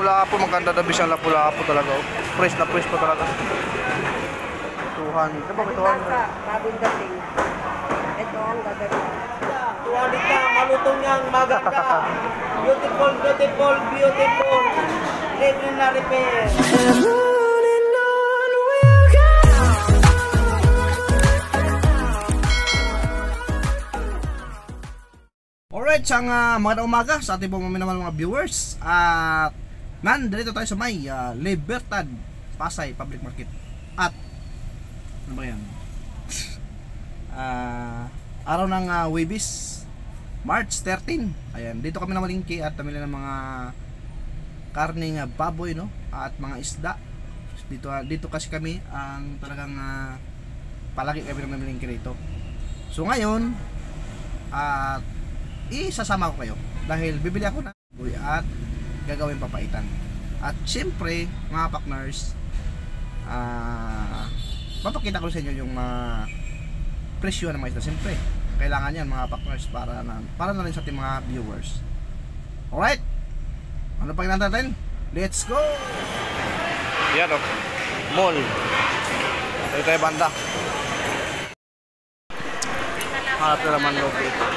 lapu-lapu, maganda na bisang lapu-lapu talaga. Oh. Fresh na fresh pa talaga. 200. Diba, 200? Bagong dating. Ito ang gagawin. 200 na, malutong yang maganda. Beautiful, beautiful, beautiful. Ready na repair. Alright, sang magandang umaga sa ating pong minamahal mga viewers. At nandito tayo sa may Libertad, Pasay Public Market. At ano ba yan? Araw ng Huwebes, March 13. Ayan, dito kami namalingki at namili ng mga karning baboy, no? At mga isda. Dito kasi kami ang talagang palagi kami namalingki rito. So ngayon, at isasama ko kayo dahil bibili ako ng baboy at gagawin papaitan. At syempre mga partners, papakita ko sa inyo yung presyo ng mga isda. Syempre kailangan yan mga partners para na rin sa ating mga viewers. Alright, ano pa hinantay natin? Let's go! Yan o, mall. Ito tayo banda. Harap na naman loob ito.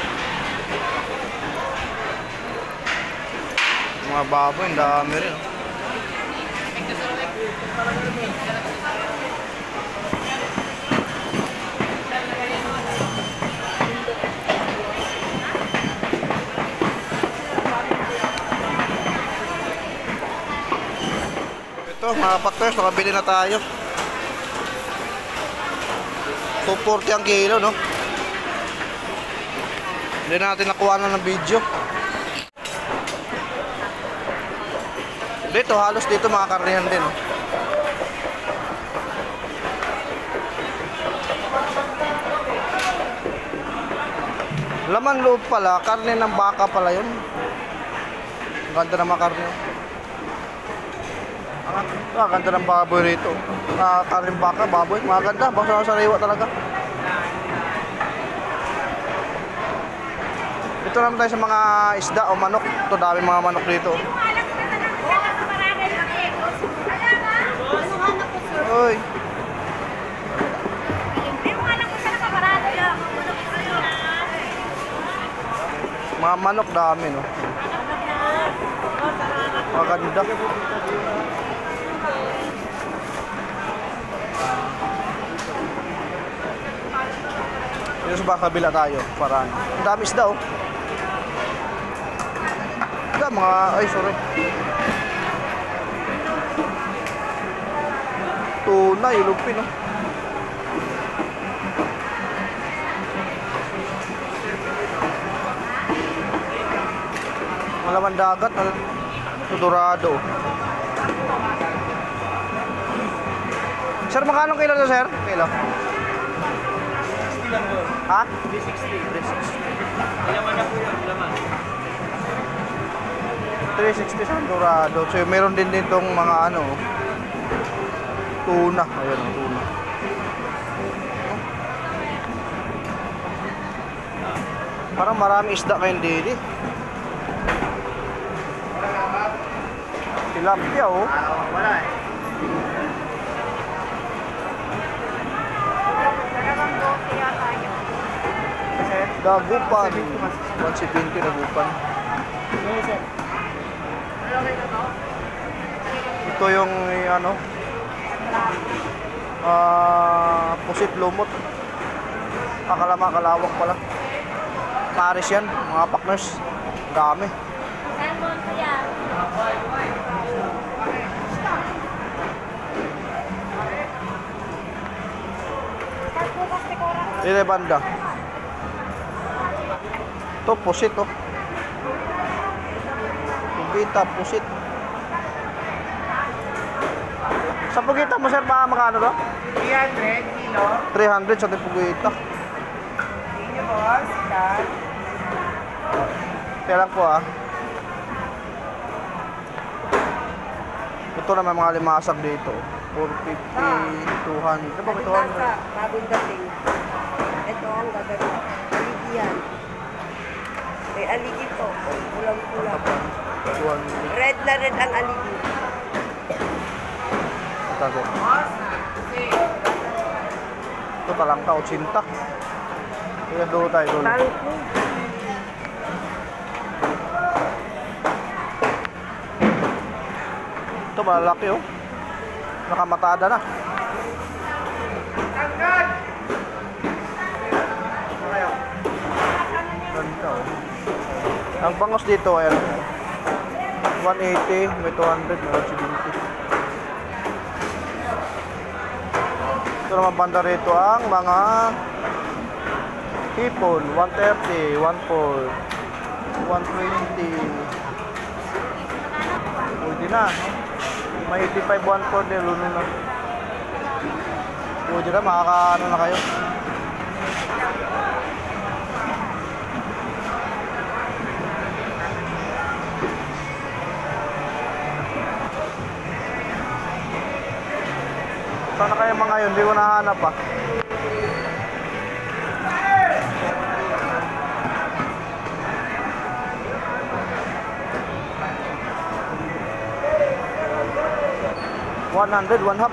Mga baboy, ang dami rin. Ito, mga partners, nakabili na tayo. 240 ang kilo, no? Hindi natin nakuha na ng video. Dito, halos dito mga karnihan din, oh. Laman loob pala, karne ng baka pala yun. Ang ganda ng mga karne. Ang ganda ng baboy rito. Karne baka, baboy, mga ganda. Basta sa sariwa talaga. Dito naman tayo sa mga isda o manok. Ito, dami mga manok dito. Oy. Mga manok dami, no? Maganda. Dito sa kabila tayo. Parang ang dami isda, oh. Mga, ay sorry. Tuna, ilupin, no? Malaman dagat, dorado. Sir, magkano kilo to, sir? Kilo? Ha? 360. Laman na po yan, laman. 360 sa dorado. So, meron din ditong mga ano, tuna. Ayan, tuna. Parang marami isda kayo dito. Tilapia, oh. Wala eh. Dagupan. 170 dagupan. Ito yung ano, pusit lumot. Kalawak pala. Paris yan, mga partners. Dami. Dito banda. Ito pusit, oh. Pugita, pusit. Sa pugita mo, sir, makano to? 300 kilo. 300 sa pugita. Inyo boss, dad. Kaya lang po, ah. Ito naman mga limasag dito. 450, 200. Ano ba, 200? Bagong dating. Ito ang gagawin. Aligi yan. May aligi to. Pulang-pulang. 200. Red na red ang aligi. 80 sir. Ito talangka 80. Kaya dulo tayo dulo. Tangko. Ito malaki oh. Nakamatada na. Ganda oh. Ang bangos dito ayan. 180, may 200, may 170. Ito naman banda rito ang mga hipon, 130, 140, 120. Pwede na. May 85, 140 din, luno na. Pwede na, makakaano na kayo. Sana kaya mga yun, hindi ko nahanap pa. $100, one half.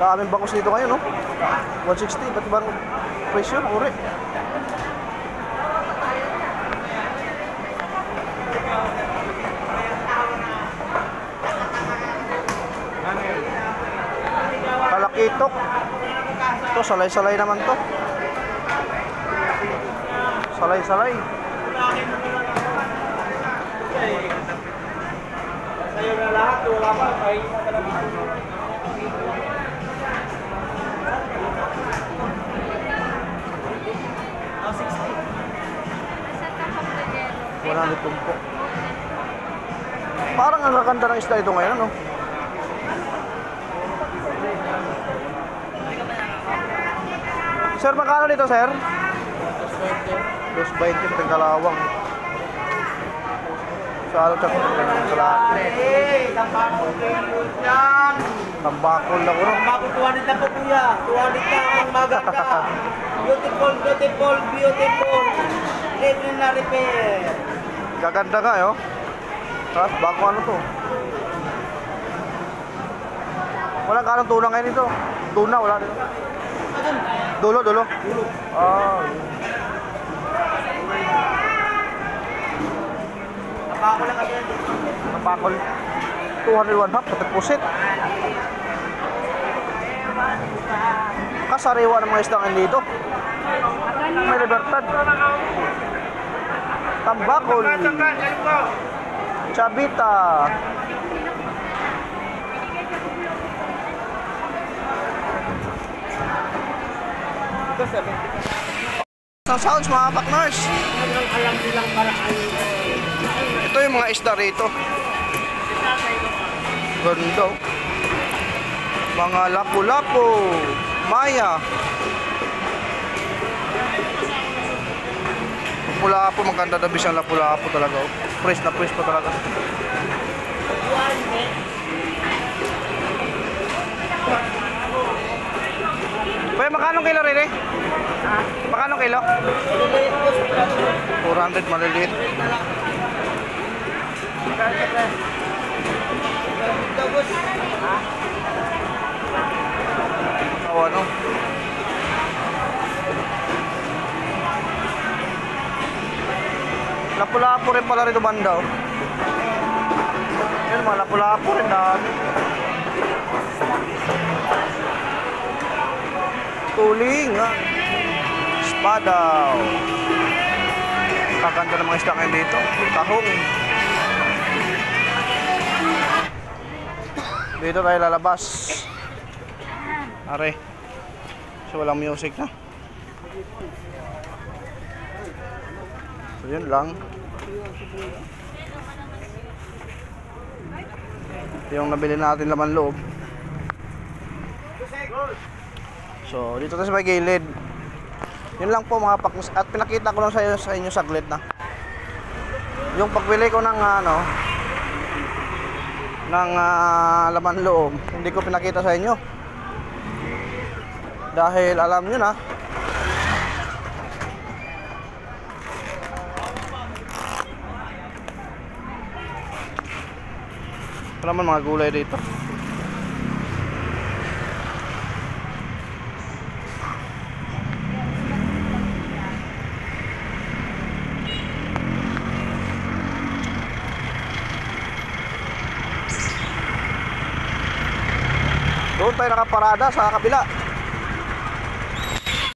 Daming bangos dito ngayon, no? 160, ba't ibang presyo? Uri. Kalakitok. Ito, salay-salay naman to. Salay-salay. Sa'yo na lahat, wala pa. Wala na tumpo. Parang ang gaganda ng isda ito ngayon, no? Sir, magkano dito, sir? 220, tingkalawang. Sa ano siya? Tingkalawang. Tambakol kayo yan. Tambakol na ko, no? Tambakol, 200 na po kuya. 200 na ang maganda. Beautiful, beautiful, beautiful. Ready na repair. Gaganda ka, yo. Tapos, bako ano to? Walang kanong tuna ngayon dito. Tuna, wala dito. Dulo, dulo. Ah, yun. Tambakol lang kasi. Tambakol. 201 half sa deposit. Kasariwa ng mga isdang dito. May libertad. Tambakol. Chabita. Sa sounds mga partners. Alam nilang paraan. Ito yung mga isda rito. Ganda. Mga lapu-lapu. Maya. Lapu-lapu, maganda na bisang lapu-lapu talaga. Fresh na fresh pa talaga. Kuya, magkano kilo rin eh? Magkano kilo? 400, maliliit. O ano? Lapu-lapu rin pala rito banda oh. Yan mga lapu-lapu rin dami. Tuling ha. Spadaw. Kakanta ng mga isda ngayon dito. Tahong. Dito tayo lalabas. Are. So walang music na. So yun lang. Ito yung nabili natin laman loob. So, dito tayo sa may gilid. Yun lang po mga pakis. At pinakita ko lang sa inyo saglit na. Yung pagbili ko ng laman loob, hindi ko pinakita sa inyo. Dahil alam nyo na, ito naman mga gulay dito. Doon tayo nakaparada sa kabila.